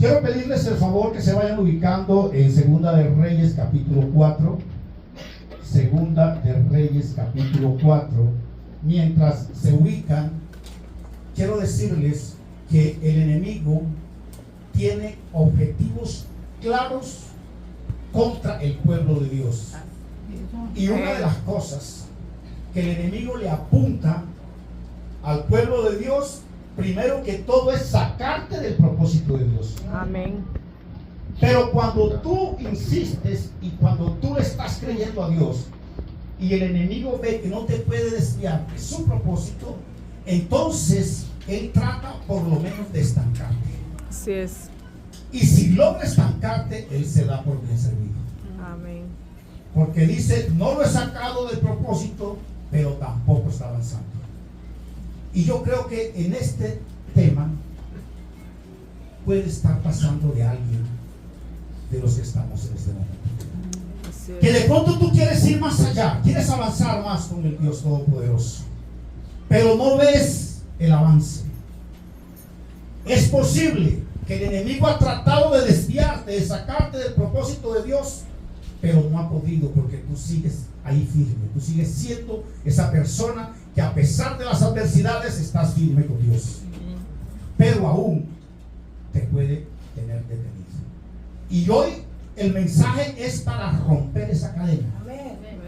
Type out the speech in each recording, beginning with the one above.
Quiero pedirles el favor que se vayan ubicando en Segunda de Reyes capítulo 4. Segunda de Reyes capítulo 4. Mientras se ubican, quiero decirles que el enemigo tiene objetivos claros contra el pueblo de Dios. Y una de las cosas que el enemigo le apunta al pueblo de Dios, primero que todo, es sacarte del propósito de Dios. Amén. Pero cuando tú insistes y cuando tú le estás creyendo a Dios y el enemigo ve que no te puede desviar de su propósito, entonces él trata por lo menos de estancarte. Así es. Y si logra estancarte, él se da por bien servido. Amén. Porque dice, no lo he sacado del propósito, pero tampoco está avanzando. Y yo creo que en este tema puede estar pasando de alguien de los que estamos en este momento. Así Que es. de pronto tú quieres ir más allá, quieres avanzar más con el Dios Todopoderoso, pero no ves el avance. Es posible que el enemigo ha tratado de desviarte, de sacarte del propósito de Dios, pero no ha podido, porque tú sigues ahí firme, tú sigues siendo esa persona que a pesar de las adversidades estás firme con Dios, pero aún te puede tener detenido. Y hoy el mensaje es para romper esa cadena,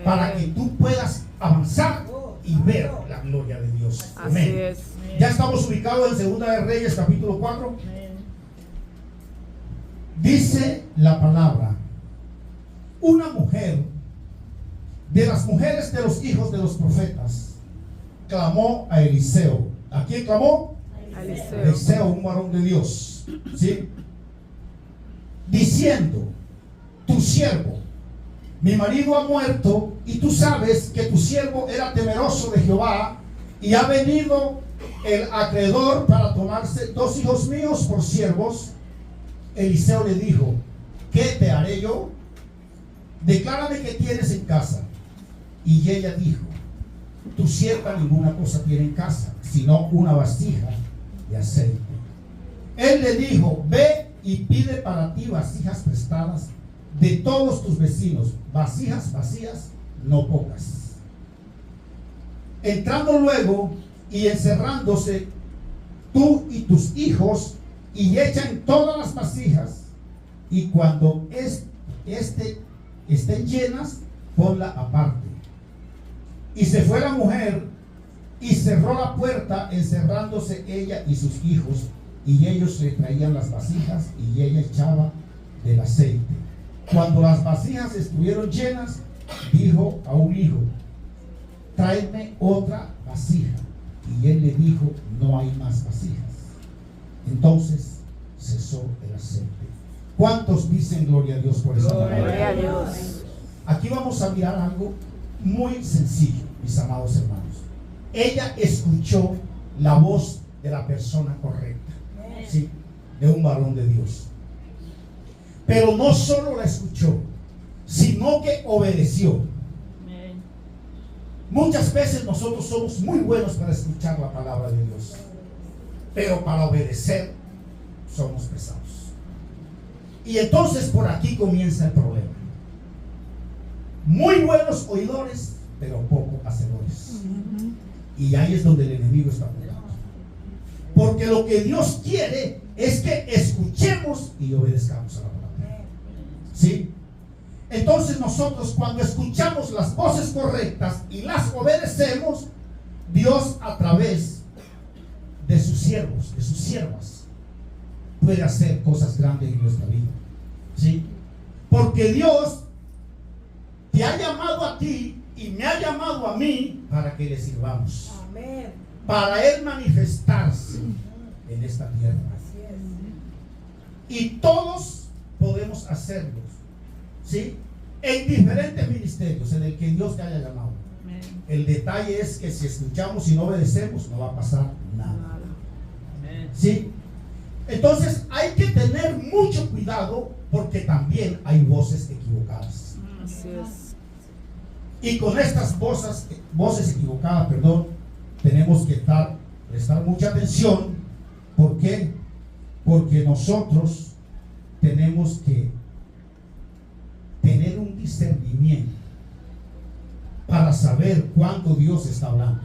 para que tú puedas avanzar y ver la gloria de Dios. Así Amén. es. Ya estamos ubicados en Segunda de Reyes capítulo 4. Dice la palabra: una mujer de las mujeres de los hijos de los profetas clamó a Eliseo. ¿A quién clamó? A Eliseo. Eliseo, un varón de Dios, ¿sí? Diciendo: tu siervo, mi marido ha muerto, y tú sabes que tu siervo era temeroso de Jehová, y ha venido el acreedor para tomarse 2 hijos míos por siervos. Eliseo le dijo: ¿qué te haré yo? Declárame qué tienes en casa. Y ella dijo: tu sierva ninguna cosa tiene en casa, sino una vasija de aceite. Él le dijo: ve y pide para ti vasijas prestadas de todos tus vecinos, vasijas vacías, no pocas. Entrando luego y encerrándose tú y tus hijos, y echan todas las vasijas, y cuando estén llenas, ponla aparte. Y se fue la mujer y cerró la puerta, encerrándose ella y sus hijos, y ellos le traían las vasijas y ella echaba del aceite. Cuando las vasijas estuvieron llenas, dijo a un hijo: tráeme otra vasija. Y él le dijo: no hay más vasijas. Entonces cesó el aceite. ¿Cuántos dicen gloria a Dios por esa palabra? Gloria a Dios. Aquí vamos a mirar algo muy sencillo, mis amados hermanos. Ella escuchó la voz de la persona correcta, ¿sí? De un varón de Dios. Pero no solo la escuchó, sino que obedeció. Muchas veces nosotros somos muy buenos para escuchar la palabra de Dios, pero para obedecer somos pesados. Y entonces por aquí comienza el problema. Muy buenos oidores, pero poco hacedores. Y ahí es donde el enemigo está jugando. Porque lo que Dios quiere es que escuchemos y obedezcamos a la palabra. ¿Sí? Entonces nosotros, cuando escuchamos las voces correctas y las obedecemos, Dios, a través de sus siervos, de sus siervas, puede hacer cosas grandes en nuestra vida. ¿Sí? Porque Dios te ha llamado a ti y me ha llamado a mí para que le sirvamos. Amén. Para Él manifestarse en esta tierra. Y todos podemos hacerlo, ¿sí? En diferentes ministerios en el que Dios te haya llamado. El detalle es que si escuchamos y no obedecemos, no va a pasar nada. ¿Sí? Entonces hay que tener mucho cuidado, porque también hay voces equivocadas. Así es. Y con estas voces equivocadas, tenemos que prestar mucha atención. ¿Por qué? Porque nosotros tenemos que tener un discernimiento para saber cuándo Dios está hablando.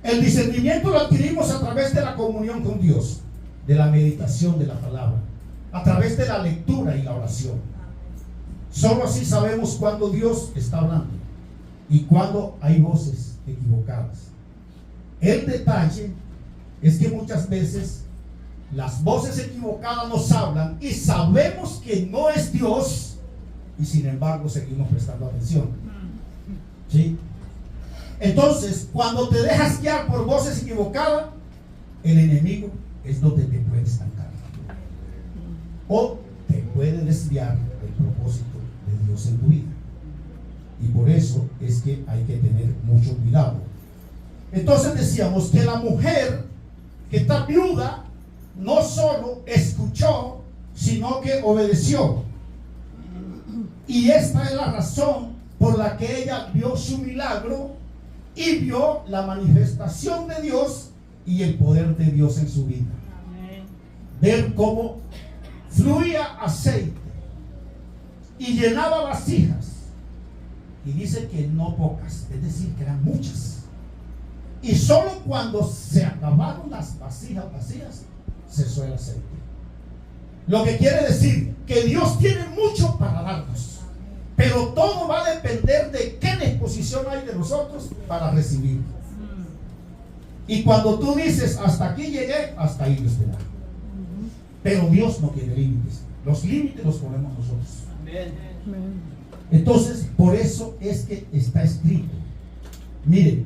El discernimiento lo adquirimos a través de la comunión con Dios, de la meditación de la palabra, a través de la lectura y la oración. Solo así sabemos cuándo Dios está hablando y cuándo hay voces equivocadas. El detalle es que muchas veces las voces equivocadas nos hablan y sabemos que no es Dios, y sin embargo seguimos prestando atención. ¿Sí? Entonces, cuando te dejas guiar por voces equivocadas, el enemigo es donde te puede estancar o te puede desviar del propósito de Dios en tu vida. Y por eso es que hay que tener mucho cuidado. Entonces decíamos que la mujer que está viuda no solo escuchó, sino que obedeció. Y esta es la razón por la que ella vio su milagro y vio la manifestación de Dios y el poder de Dios en su vida. Ver cómo fluía aceite y llenaba vasijas. Y dice que no pocas, es decir, que eran muchas. Y solo cuando se acabaron las vasijas vacías, cesó el aceite. Lo que quiere decir que Dios tiene mucho para darnos, pero todo va a depender de qué disposición hay de nosotros para recibir. Y cuando tú dices, hasta aquí llegué, hasta ahí Dios te da. Pero Dios no tiene límites. Los límites los ponemos nosotros. Entonces, por eso es que está escrito. Miren,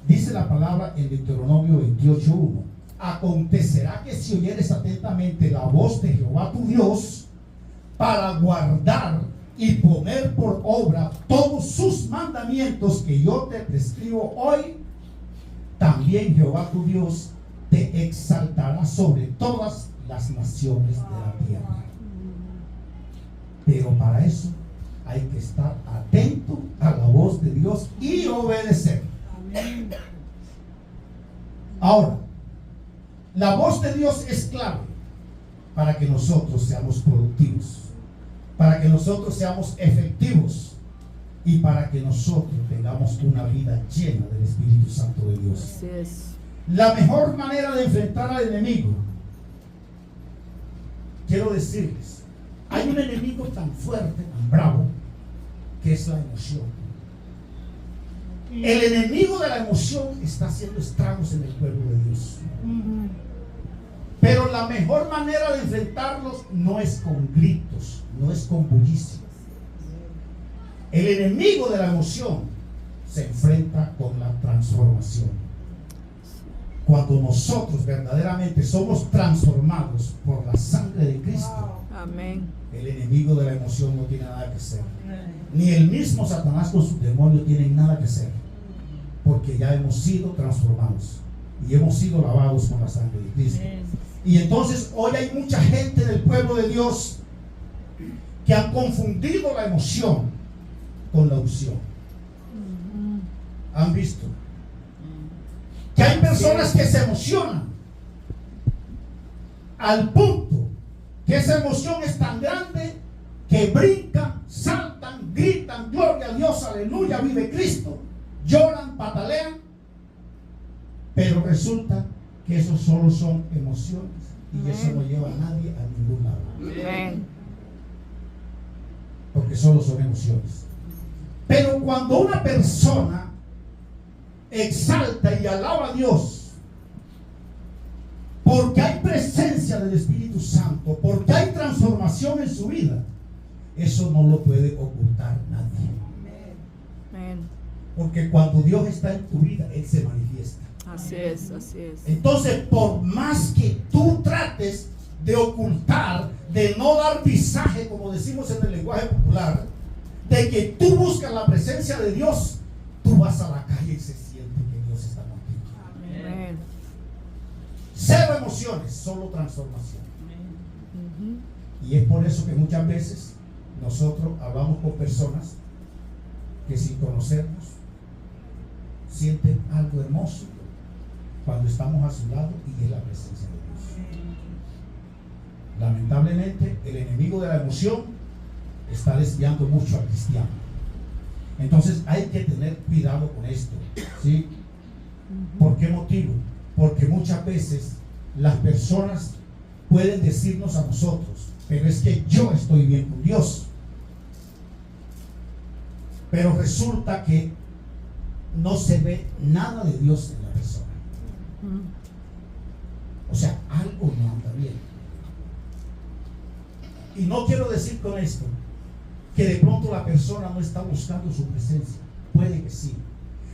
dice la palabra en Deuteronomio 28:1. Acontecerá que si oyeres atentamente la voz de Jehová tu Dios, para guardar y poner por obra todos sus mandamientos que yo te prescribo hoy, también Jehová tu Dios te exaltará sobre todas las naciones de la tierra. Pero para eso hay que estar atento a la voz de Dios y obedecer. Ahora, la voz de Dios es clave para que nosotros seamos productivos, para que nosotros seamos efectivos y para que nosotros tengamos una vida llena del Espíritu Santo de Dios. Así es. La mejor manera de enfrentar al enemigo, quiero decirles, hay un enemigo tan fuerte, tan bravo, que es la emoción. El enemigo de la emoción está haciendo estragos en el pueblo de Dios. Pero la mejor manera de enfrentarlos no es con gritos, no es con bullicio. El enemigo de la emoción se enfrenta con la transformación. Cuando nosotros verdaderamente somos transformados por la sangre de Cristo, Amén. el enemigo de la emoción no tiene nada que hacer. Ni el mismo Satanás con su demonio tienen nada que hacer, porque ya hemos sido transformados y hemos sido lavados con la sangre de Cristo. Y entonces hoy hay mucha gente del pueblo de Dios que han confundido la emoción con la unción. ¿Han visto? Que hay personas que se emocionan al punto que esa emoción es tan grande que brincan, saltan, gritan, gloria a Dios, aleluya, vive Cristo, lloran, patalean, pero resulta que eso solo son emociones y eso no lleva a nadie a ningún lado. Amén. Porque solo son emociones. Pero cuando una persona exalta y alaba a Dios, porque hay presencia del Espíritu Santo, porque hay transformación en su vida, eso no lo puede ocultar nadie. Amén. Porque cuando Dios está en tu vida, Él se manifiesta. Así es, así es. Entonces, por más que tú trates de ocultar, de no dar visaje, como decimos en el lenguaje popular, de que tú buscas la presencia de Dios, tú vas a la calle y se siente que Dios está contigo. Amén. Cero emociones, solo transformación. Y es por eso que muchas veces nosotros hablamos con personas que sin conocernos sienten algo hermoso cuando estamos a su lado y es la presencia de Dios. Lamentablemente, el enemigo de la emoción está desviando mucho al cristiano. Entonces hay que tener cuidado con esto, ¿sí? ¿Por qué motivo? Porque muchas veces las personas pueden decirnos a nosotros, pero es que yo estoy bien con Dios. Pero resulta que no se ve nada de Dios en la persona. O sea, algo no anda bien. Y no quiero decir con esto que de pronto la persona no está buscando su presencia. Puede que sí.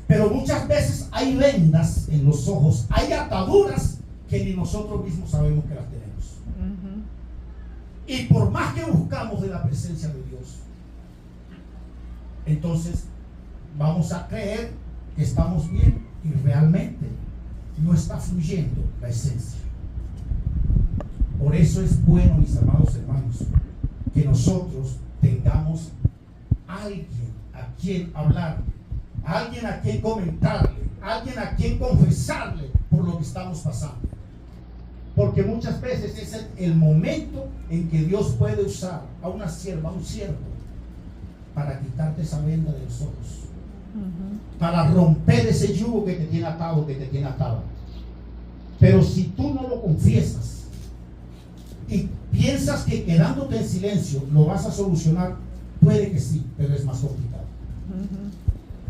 Pero muchas veces hay vendas en los ojos, hay ataduras que ni nosotros mismos sabemos que las tenemos. Y por más que buscamos de la presencia de Dios, entonces vamos a creer que estamos bien y realmente no está fluyendo la esencia. Por eso es bueno, mis amados hermanos, que nosotros tengamos alguien a quien hablarle, alguien a quien comentarle, alguien a quien confesarle por lo que estamos pasando. Porque muchas veces es el momento en que Dios puede usar a una sierva, a un siervo, para quitarte esa venda de los ojos, para romper ese yugo que te tiene atado, que te tiene atado. Pero si tú no lo confiesas y piensas que quedándote en silencio lo vas a solucionar, puede que sí, pero es más complicado.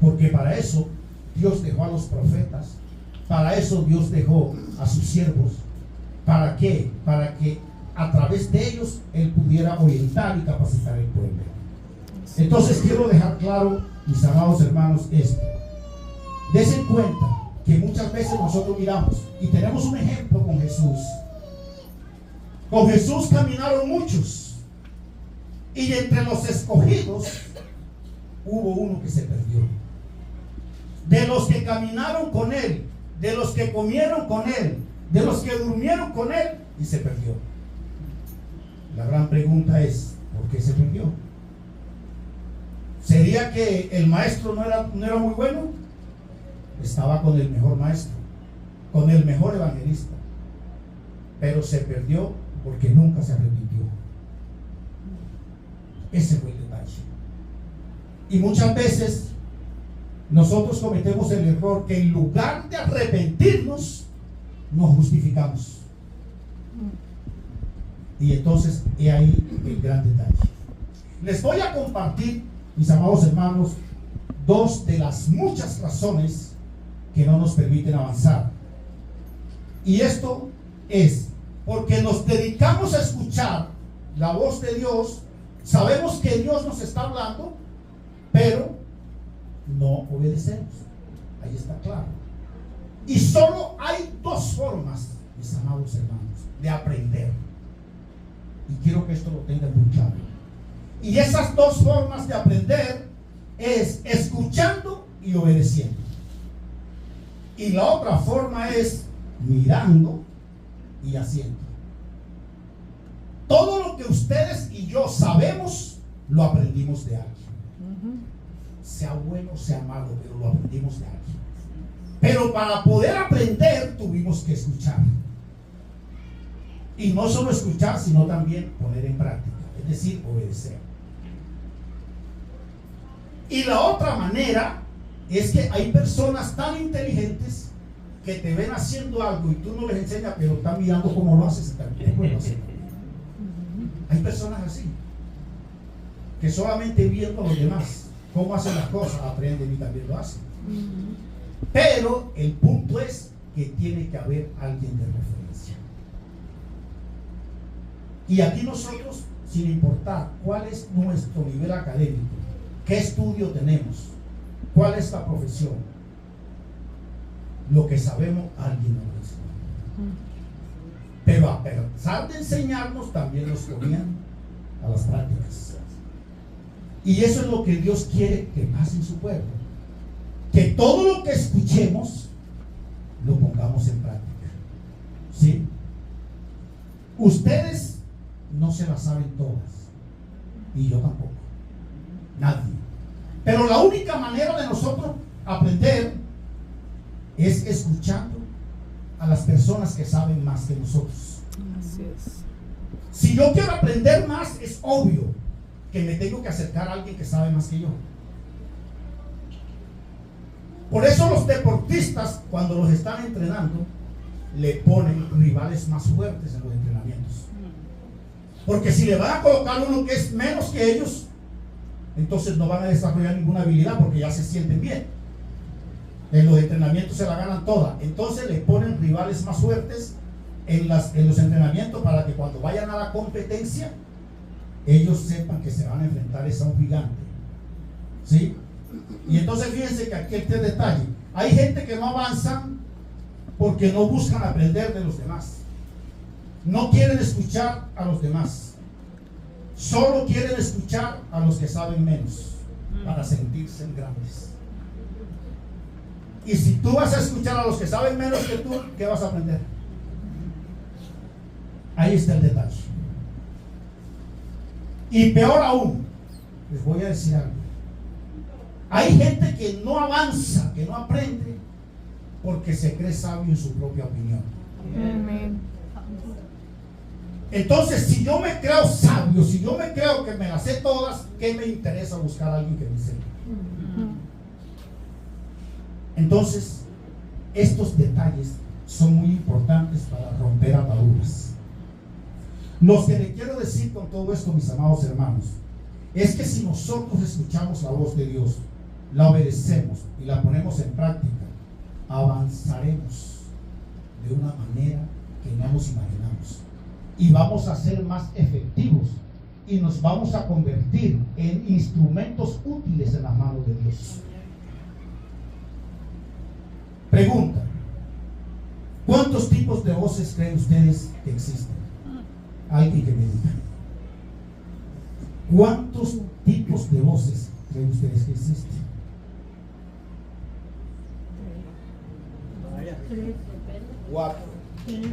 Porque para eso Dios dejó a los profetas, para eso Dios dejó a sus siervos. ¿Para qué? Para que a través de ellos Él pudiera orientar y capacitar al pueblo. Entonces quiero dejar claro, mis amados hermanos, esto. Dense cuenta que muchas veces nosotros miramos y tenemos un ejemplo con Jesús. Con Jesús caminaron muchos y entre los escogidos hubo uno que se perdió. De los que caminaron con Él, de los que comieron con Él, de los que durmieron con Él, y se perdió. La gran pregunta es, ¿por qué se perdió? ¿Sería que el maestro no era muy bueno? Estaba con el mejor maestro, con el mejor evangelista, pero se perdió porque nunca se arrepintió. Ese fue el detalle. Y muchas veces nosotros cometemos el error que en lugar de arrepentirnos, nos justificamos. Y entonces he ahí el gran detalle. Les voy a compartir, mis amados hermanos, dos de las muchas razones que no nos permiten avanzar. Y esto es porque nos dedicamos a escuchar la voz de Dios, sabemos que Dios nos está hablando, pero no obedecemos. Ahí está claro. Y solo hay dos formas, mis amados hermanos, de aprender. Y quiero que esto lo tengan muy claro. Y esas dos formas de aprender es escuchando y obedeciendo. Y la otra forma es mirando y haciendo. Todo lo que ustedes y yo sabemos, lo aprendimos de alguien. Sea bueno, sea malo, pero lo aprendimos de alguien. Pero para poder aprender tuvimos que escuchar. Y no solo escuchar, sino también poner en práctica, es decir, obedecer. Y la otra manera es que hay personas tan inteligentes que te ven haciendo algo y tú no les enseñas, pero están mirando cómo lo haces y también lo hacen. Hay personas así, que solamente viendo a los demás cómo hacen las cosas, aprenden y también lo hacen. Pero el punto es que tiene que haber alguien de referencia. Y aquí nosotros, sin importar cuál es nuestro nivel académico, qué estudio tenemos, cuál es la profesión, lo que sabemos, alguien nos lo enseña. Pero a pesar de enseñarnos, también nos ponían a las prácticas. Y eso es lo que Dios quiere que pase en su pueblo. Que todo lo que escuchemos lo pongamos en práctica. ¿Sí? Ustedes no se las saben todas. Y yo tampoco. Nadie. Pero la única manera de nosotros aprender es escuchando a las personas que saben más que nosotros. Así es. Si yo quiero aprender más, es obvio que me tengo que acercar a alguien que sabe más que yo. Por eso los deportistas, cuando los están entrenando, le ponen rivales más fuertes en los entrenamientos. Porque si le van a colocar uno que es menos que ellos, entonces no van a desarrollar ninguna habilidad porque ya se sienten bien. En los entrenamientos se la ganan toda. Entonces le ponen rivales más fuertes en los entrenamientos para que cuando vayan a la competencia, ellos sepan que se van a enfrentar a un gigante. ¿Sí? Y entonces fíjense que aquí este detalle. Hay gente que no avanza porque no buscan aprender de los demás. No quieren escuchar a los demás. Solo quieren escuchar a los que saben menos para sentirse grandes. Y si tú vas a escuchar a los que saben menos que tú, ¿qué vas a aprender? Ahí está el detalle. Y peor aún, les voy a decir algo. Hay gente que no avanza, que no aprende, porque se cree sabio en su propia opinión. Amén. Entonces, si yo me creo sabio, si yo me creo que me las sé todas, ¿qué me interesa buscar a alguien que me sepa? Entonces, estos detalles son muy importantes para romper ataduras. Lo que le quiero decir con todo esto, mis amados hermanos, es que si nosotros escuchamos la voz de Dios, la obedecemos y la ponemos en práctica, avanzaremos de una manera que no nos imaginamos. Y vamos a ser más efectivos y nos vamos a convertir en instrumentos útiles en las manos de Dios. Pregunta: ¿cuántos tipos de voces creen ustedes que existen? Alguien que me diga. ¿Cuántos tipos de voces creen ustedes que existen?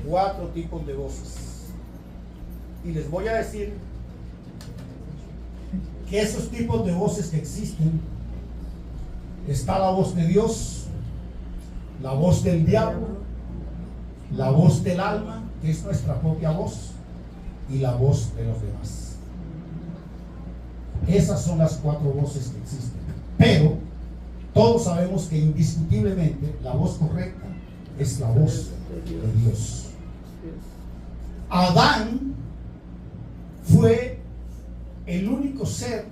Cuatro tipos de voces. Y les voy a decir que esos tipos de voces que existen, está la voz de Dios, la voz del diablo, la voz del alma, que es nuestra propia voz, y la voz de los demás. Esas son las cuatro voces que existen. Pero todos sabemos que indiscutiblemente la voz correcta es la voz de Dios. Adán fue el único ser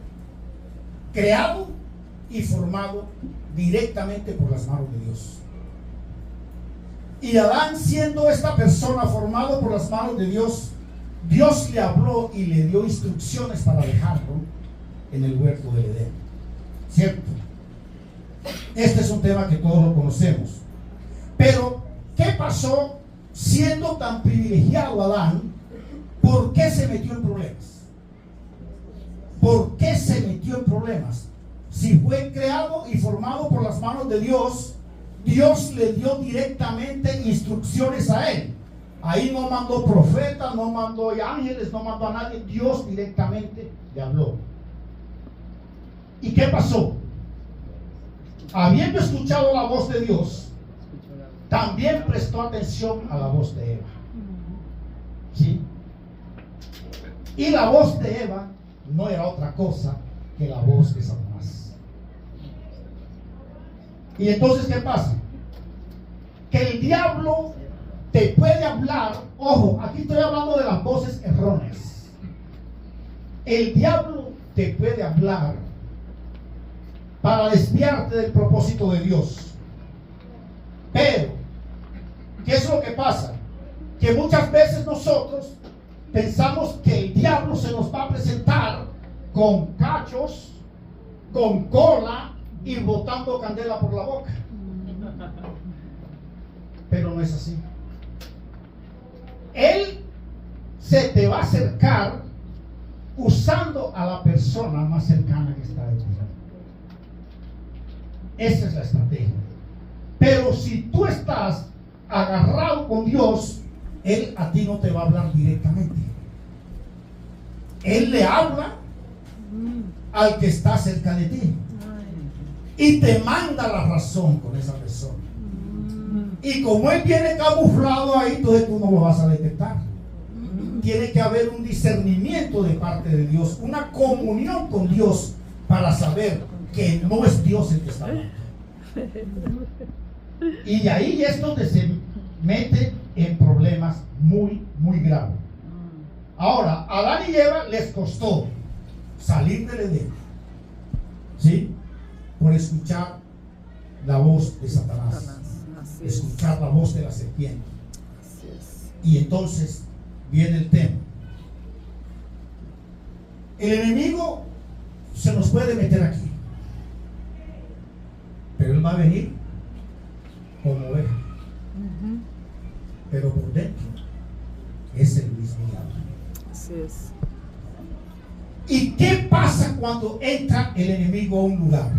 creado y formado directamente por las manos de Dios. Y Adán, siendo esta persona formado por las manos de Dios, Dios le habló y le dio instrucciones para dejarlo en el huerto del Edén. ¿Cierto? Este es un tema que todos lo conocemos. Pero, ¿qué pasó siendo tan privilegiado Adán? ¿Por qué se metió en problemas? ¿Por qué se metió en problemas? Si fue creado y formado por las manos de Dios, Dios le dio directamente instrucciones a él. Ahí no mandó profetas, no mandó ángeles, no mandó a nadie. Dios directamente le habló. ¿Y qué pasó? Habiendo escuchado la voz de Dios, también prestó atención a la voz de Eva. ¿Sí? Y la voz de Eva no era otra cosa que la voz de Satanás. Y entonces, ¿qué pasa? Que el diablo te puede hablar. Ojo, aquí estoy hablando de las voces erróneas. El diablo te puede hablar para desviarte del propósito de Dios. Pero, ¿qué es lo que pasa? Que muchas veces nosotros pensamos que el diablo se nos va a presentar con cachos, con cola y botando candela por la boca. Pero no es así. Él se te va a acercar usando a la persona más cercana que está de ti. Esa es la estrategia. Pero si tú estás agarrado con Dios, Él a ti no te va a hablar directamente. Él le habla al que está cerca de ti y te manda la razón con esa persona. Y como Él viene camuflado ahí, entonces tú no lo vas a detectar. tiene que haber un discernimiento de parte de Dios, una comunión con Dios para saber que no es Dios el que está hablando. Y de ahí es donde se mete en problemas muy, muy graves. Ahora, a Adán y Eva les costó salir del Edén, ¿sí? Por escuchar la voz de Satanás, escuchar la voz de la serpiente. Y entonces viene el tema. El enemigo se nos puede meter aquí, pero él va a venir como oveja, pero por dentro es el mismo diablo. Así es. ¿Y qué pasa cuando entra el enemigo a un lugar?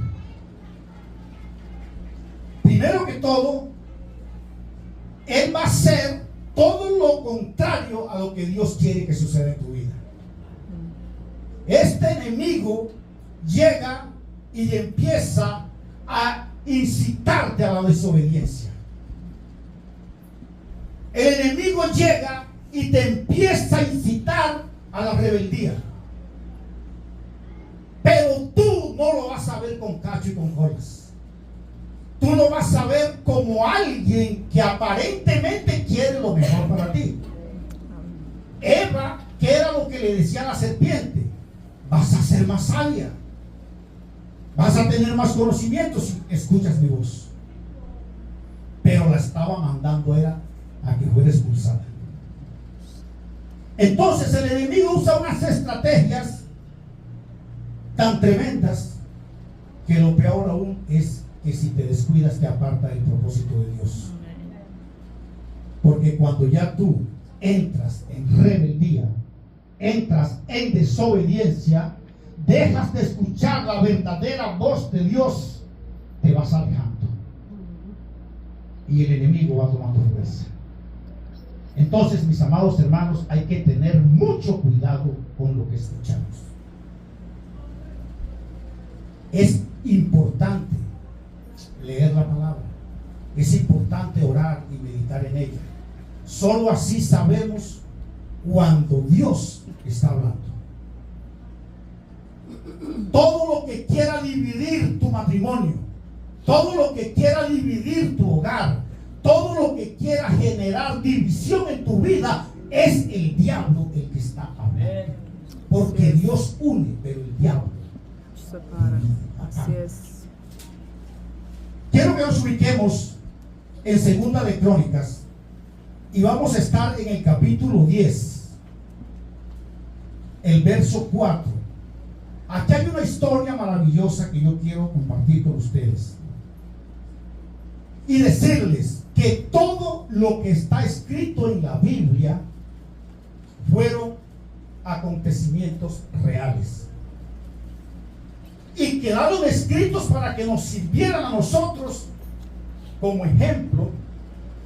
Primero que todo, él va a hacer todo lo contrario a lo que Dios quiere que suceda en tu vida. Este enemigo llega y empieza a incitarte a la desobediencia. El enemigo llega y te empieza a incitar a la rebeldía. Pero tú no lo vas a ver con cacho y con colas. Tú lo vas a ver como alguien que aparentemente quiere lo mejor para ti. Eva, ¿qué era lo que le decía a la serpiente? Vas a ser más sabia. Vas a tener más conocimiento si escuchas mi voz. Pero la estaba mandando era a que fuera expulsada. Entonces el enemigo usa unas estrategias tan tremendas que lo peor aún es que si te descuidas te aparta del propósito de Dios. Porque cuando ya tú entras en rebeldía, entras en desobediencia, dejas de escuchar la verdadera voz de Dios, te vas alejando y el enemigo va tomando fuerza. Entonces, mis amados hermanos, hay que tener mucho cuidado con lo que escuchamos. Es importante leer la palabra, es importante orar y meditar en ella. Solo así sabemos cuando Dios está hablando. Todo lo que quiera dividir tu matrimonio, todo lo que quiera dividir tu hogar, todo lo que quiera generar división en tu vida, es el diablo el que está hablando. Porque Dios une, pero el diablo separa. Así es. Quiero que nos ubiquemos en Segunda de Crónicas y vamos a estar en el capítulo 10, el verso 4. Aquí hay una historia maravillosa que yo quiero compartir con ustedes y decirles que todo lo que está escrito en la Biblia fueron acontecimientos reales y quedaron escritos para que nos sirvieran a nosotros como ejemplo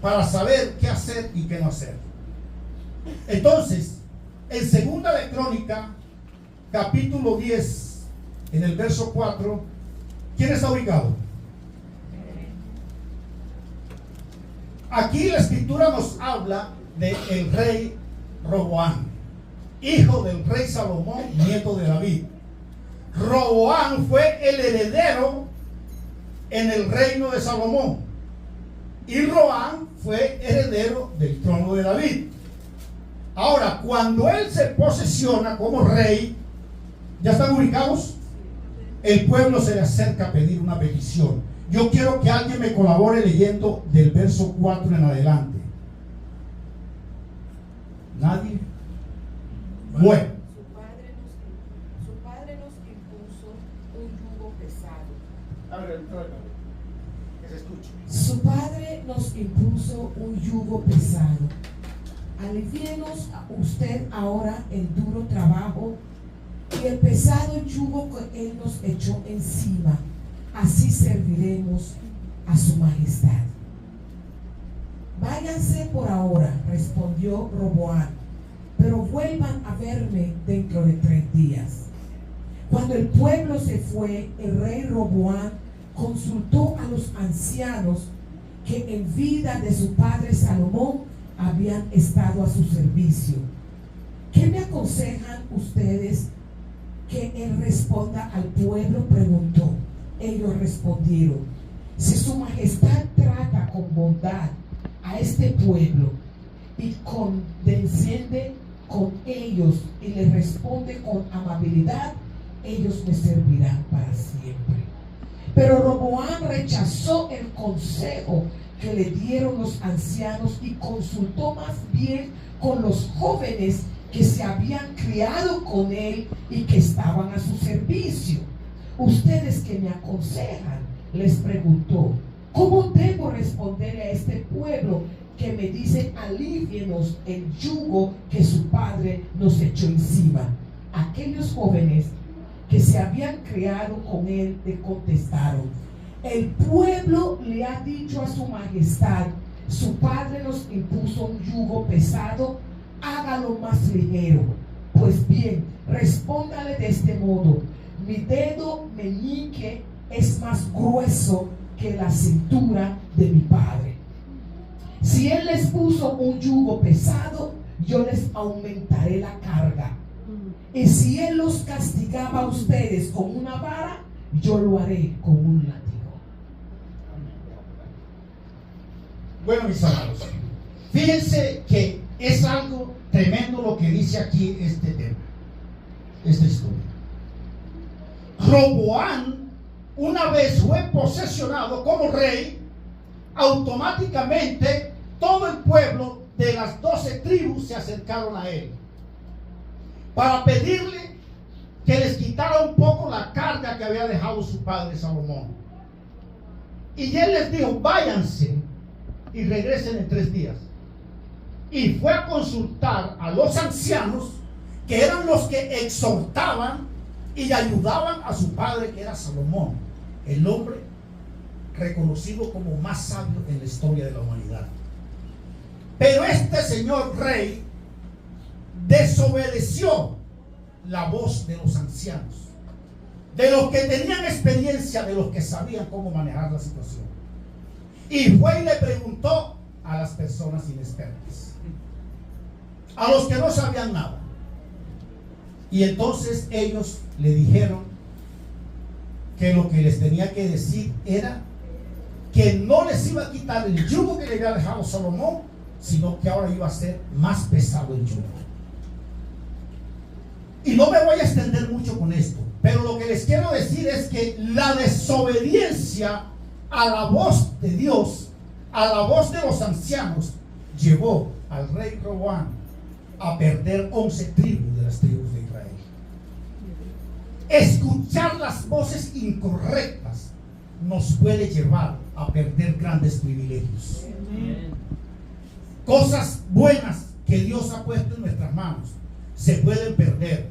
para saber qué hacer y qué no hacer. Entonces, en Segunda de Crónica, capítulo 10, en el verso 4, ¿quién está ubicado? Aquí la escritura nos habla del rey Roboam, hijo del rey Salomón, nieto de David. Roboam fue el heredero en el reino de Salomón y Roboam fue heredero del trono de David. Ahora, cuando él se posesiona como rey, ¿ya están ubicados? El pueblo se le acerca a pedir una petición. Yo quiero que alguien me colabore leyendo del verso 4 en adelante. ¿Nadie? Bueno. Su padre nos impuso un yugo pesado. Que se escuche. Su padre nos impuso un yugo pesado. Alivíenos usted ahora el duro trabajo y el pesado yugo que él nos echó encima. Así serviremos a su majestad. Váyanse por ahora, respondió Roboam, pero vuelvan a verme dentro de 3 días. Cuando el pueblo se fue, el rey Roboam consultó a los ancianos que en vida de su padre Salomón habían estado a su servicio ¿Qué me aconsejan ustedes que él responda al pueblo? Preguntó. Ellos respondieron: si su majestad trata con bondad a este pueblo y condesciende con ellos y les responde con amabilidad, ellos me servirán para siempre. Pero Roboam rechazó el consejo que le dieron los ancianos y consultó más bien con los jóvenes que se habían criado con él y que estaban a su servicio. Ustedes que me aconsejan, les preguntó, ¿cómo debo responderle a este pueblo que me dice alívienos el yugo que su padre nos echó encima? Aquellos jóvenes que se habían criado con él le contestaron: el pueblo le ha dicho a su majestad, su padre nos impuso un yugo pesado, hágalo más ligero. Pues bien, respóndale de este modo: mi dedo meñique es más grueso que la cintura de mi padre. Si él les puso un yugo pesado, yo les aumentaré la carga. Y si él los castigaba a ustedes con una vara, yo lo haré con un látigo. Bueno, mis amados, fíjense que es algo tremendo lo que dice aquí este tema, esta historia. Roboam, una vez fue posesionado como rey, automáticamente todo el pueblo de las 12 tribus se acercaron a él para pedirle que les quitara un poco la carga que había dejado su padre Salomón. Y él les dijo: váyanse y regresen en 3 días. Y fue a consultar a los ancianos, que eran los que exhortaban y ayudaban a su padre, que era Salomón, el hombre reconocido como más sabio en la historia de la humanidad. Pero este señor rey desobedeció la voz de los ancianos, de los que tenían experiencia, de los que sabían cómo manejar la situación. Y fue y le preguntó a las personas inexpertas, a los que no sabían nada. Y entonces ellos le dijeron que lo que les tenía que decir era que no les iba a quitar el yugo que le había dejado Salomón, sino que ahora iba a ser más pesado el yugo. Y no me voy a extender mucho con esto, pero lo que les quiero decir es que la desobediencia a la voz de Dios, a la voz de los ancianos, llevó al rey Roboam a perder 11 tribus de las tribus de Israel. Escuchar las voces incorrectas nos puede llevar a perder grandes privilegios. Cosas buenas que Dios ha puesto en nuestras manos se pueden perder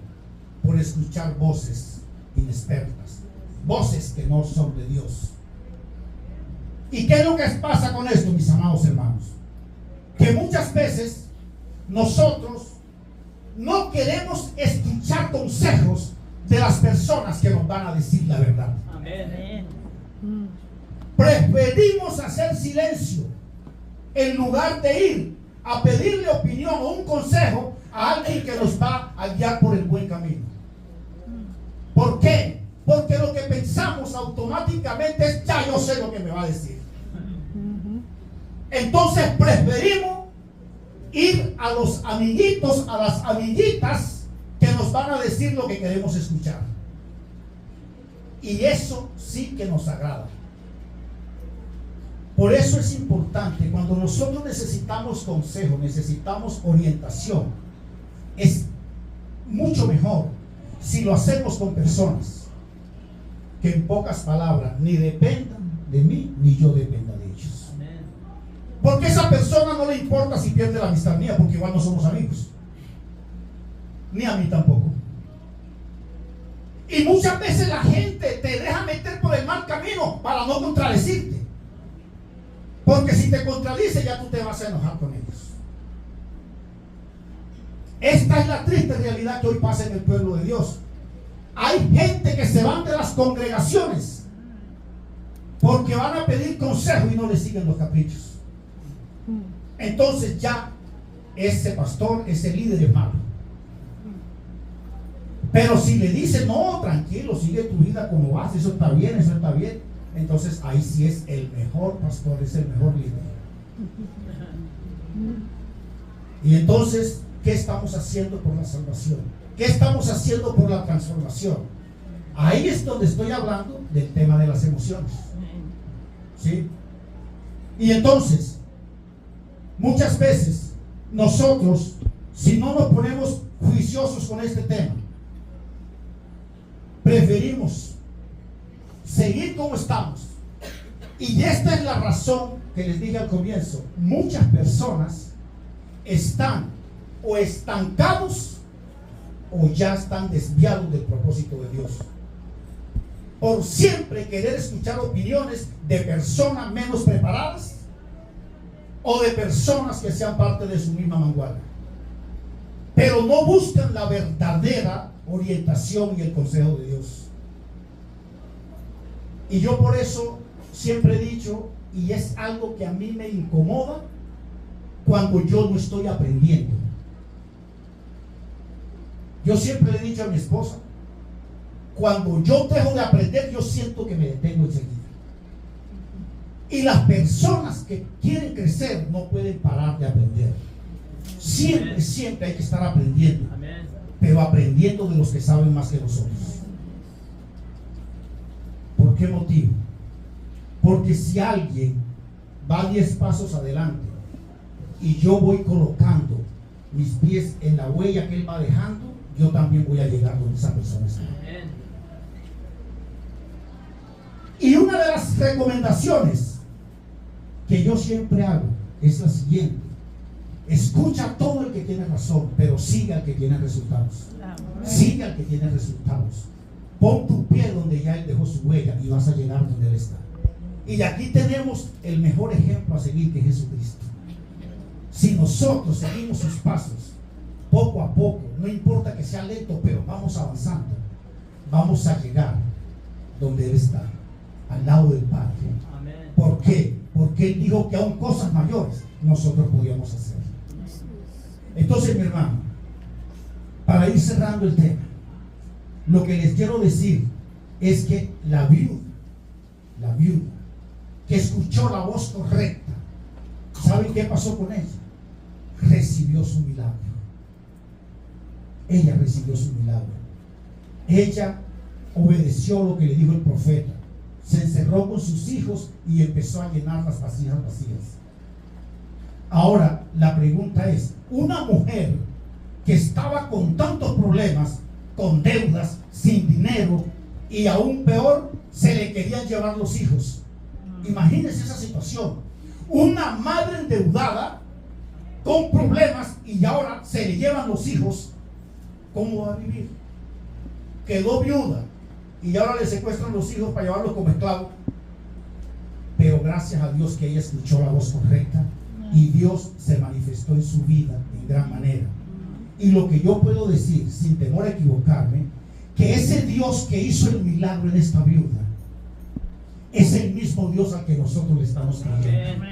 por escuchar voces inexpertas, voces que no son de Dios. ¿Y qué es lo que pasa con esto, mis amados hermanos? Que muchas veces nosotros no queremos escuchar consejos de las personas que nos van a decir la verdad. Amén. Preferimos hacer silencio en lugar de ir a pedirle opinión o un consejo a alguien que nos va a guiar por el buen camino. ¿Por qué? Porque lo que pensamos automáticamente es: ya yo sé lo que me va a decir. Entonces preferimos ir a los amiguitos, a las amiguitas que nos van a decir lo que queremos escuchar. Y eso sí que nos agrada. Por eso es importante, cuando nosotros necesitamos consejo, necesitamos orientación, es mucho mejor si lo hacemos con personas que, en pocas palabras, ni dependan de mí ni yo dependa de ellos. Porque a esa persona no le importa si pierde la amistad mía, porque igual no somos amigos, ni a mí tampoco. Y muchas veces la gente te deja meter por el mal camino para no contradecirte, porque si te contradice ya tú te vas a enojar con ellos. Esta es la triste realidad que hoy pasa en el pueblo de Dios. Hay gente que se van de las congregaciones porque van a pedir consejo y no le siguen los caprichos. Entonces ya ese pastor, ese líder es malo. Pero si le dice, no, tranquilo, sigue tu vida como vas, eso está bien, entonces ahí sí es el mejor pastor, es el mejor líder. Y entonces, ¿qué estamos haciendo por la salvación? ¿Qué estamos haciendo por la transformación? Ahí es donde estoy hablando del tema de las emociones. ¿Sí? Y entonces, muchas veces, nosotros, si no nos ponemos juiciosos con este tema, preferimos seguir como estamos. Y esta es la razón que les dije al comienzo. Muchas personas están o estancados o ya están desviados del propósito de Dios, por siempre querer escuchar opiniones de personas menos preparadas o de personas que sean parte de su misma vanguardia, pero no buscan la verdadera orientación y el consejo de Dios. Y yo por eso siempre he dicho, y es algo que a mí me incomoda, cuando yo no estoy aprendiendo. Yo siempre le he dicho a mi esposa, cuando yo dejo de aprender, yo siento que me detengo enseguida. Y las personas que quieren crecer no pueden parar de aprender. Siempre hay que estar aprendiendo. Pero aprendiendo de los que saben más que nosotros. ¿Por qué motivo? Porque si alguien va 10 pasos adelante y yo voy colocando mis pies en la huella que él va dejando, yo también voy a llegar donde esa persona está. Y una de las recomendaciones que yo siempre hago es la siguiente: escucha a todo el que tiene razón, pero sigue al que tiene resultados. Sigue al que tiene resultados. Pon tu pie donde ya él dejó su huella y vas a llegar donde él está. Y aquí tenemos el mejor ejemplo a seguir, que es Jesucristo. Si nosotros seguimos sus pasos, poco a poco, no importa que sea lento, pero vamos avanzando, vamos a llegar donde él está, al lado del Padre. ¿Por qué? Porque él dijo que aún cosas mayores nosotros podíamos hacer. Entonces, mi hermano, para ir cerrando el tema, lo que les quiero decir es que la viuda que escuchó la voz correcta, ¿saben qué pasó con ella? Recibió su milagro. Ella recibió su milagro. Ella obedeció lo que le dijo el profeta. Se encerró con sus hijos y empezó a llenar las vasijas vacías. Ahora, la pregunta es, una mujer que estaba con tantos problemas, con deudas, sin dinero, y aún peor, se le querían llevar los hijos. Imagínense esa situación. Una madre endeudada, con problemas, y ahora se le llevan los hijos. ¿Cómo va a vivir? Quedó viuda y ahora le secuestran los hijos para llevarlos como esclavos. Pero gracias a Dios que ella escuchó la voz correcta y Dios se manifestó en su vida en gran manera. Y lo que yo puedo decir, sin temor a equivocarme, que ese Dios que hizo el milagro en esta viuda es el mismo Dios al que nosotros le estamos creyendo.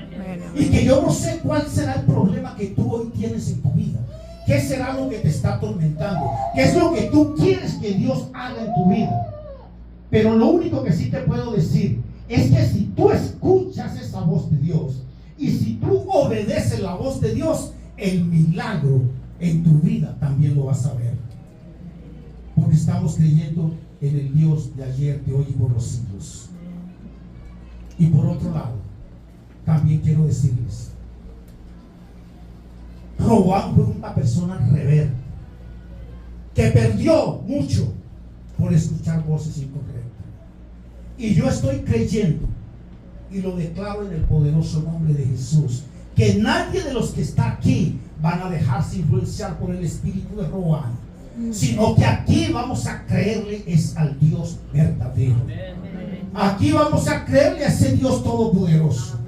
Y que yo no sé cuál será el problema que tú hoy tienes en tu vida. ¿Qué será lo que te está atormentando? ¿Qué es lo que tú quieres que Dios haga en tu vida? Pero lo único que sí te puedo decir es que si tú escuchas esa voz de Dios y si tú obedeces la voz de Dios, el milagro en tu vida también lo vas a ver. Porque estamos creyendo en el Dios de ayer, de hoy y por los siglos. Y por otro lado, también quiero decirles, Roboam fue una persona rebelde que perdió mucho por escuchar voces incorrectas. Y yo estoy creyendo, y lo declaro en el poderoso nombre de Jesús, que nadie de los que está aquí van a dejarse influenciar por el espíritu de Roboam, sino que aquí vamos a creerle es al Dios verdadero. Aquí vamos a creerle a ese Dios todopoderoso,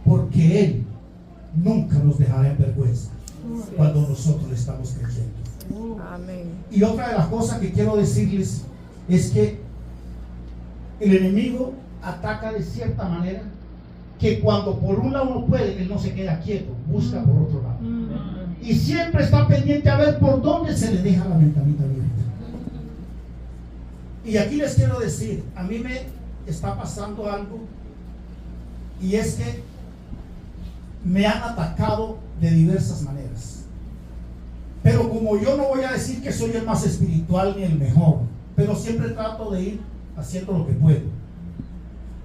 porque Él nunca nos dejará en vergüenza cuando nosotros le estamos creyendo. Amén. Y otra de las cosas que quiero decirles es que el enemigo ataca de cierta manera que cuando por un lado no puede, él no se queda quieto, busca por otro lado. y siempre está pendiente a ver por dónde se le deja la ventanita abierta. Y aquí les quiero decir, a mí me está pasando algo, y es que me han atacado de diversas maneras. Pero como yo no voy a decir que soy el más espiritual ni el mejor, pero siempre trato de ir haciendo lo que puedo.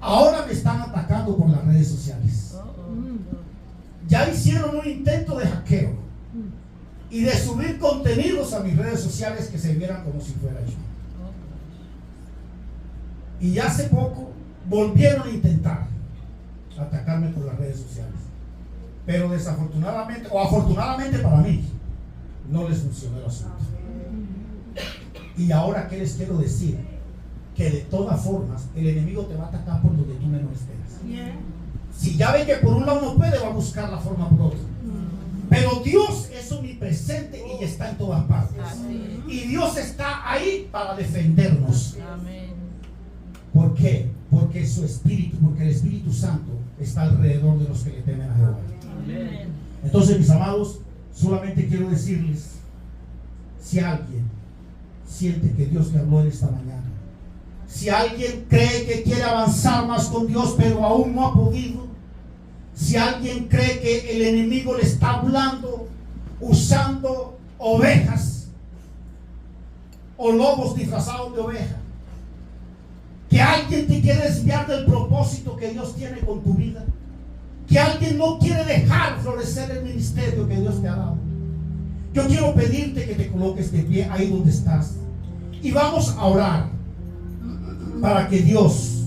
Ahora me están atacando por las redes sociales. Ya hicieron un intento de hackeo y de subir contenidos a mis redes sociales que se vieran como si fuera yo. Y ya hace poco volvieron a intentar atacarme por las redes sociales. Pero desafortunadamente, o afortunadamente para mí, no les funcionó el asunto. Y ahora, ¿qué les quiero decir? Que de todas formas, el enemigo te va a atacar por donde tú menos esperas. Si ya ve que por un lado no puede, va a buscar la forma por otro. Pero Dios es omnipresente y está en todas partes. Y Dios está ahí para defendernos. ¿Por qué? Porque su espíritu, porque el Espíritu Santo está alrededor de los que le temen a Jehová. Entonces, mis amados, solamente quiero decirles, si alguien siente que Dios le habló en esta mañana, si alguien cree que quiere avanzar más con Dios pero aún no ha podido, si alguien cree que el enemigo le está hablando usando ovejas o lobos disfrazados de oveja, que alguien te quiere desviar del propósito que Dios tiene con tu vida, que alguien no quiere dejar florecer el ministerio que Dios te ha dado, yo quiero pedirte que te coloques de pie ahí donde estás y vamos a orar para que Dios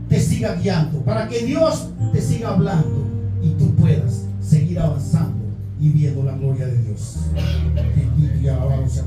te siga guiando, para que Dios te siga hablando y tú puedas seguir avanzando y viendo la gloria de Dios. Bendito y alabado sea.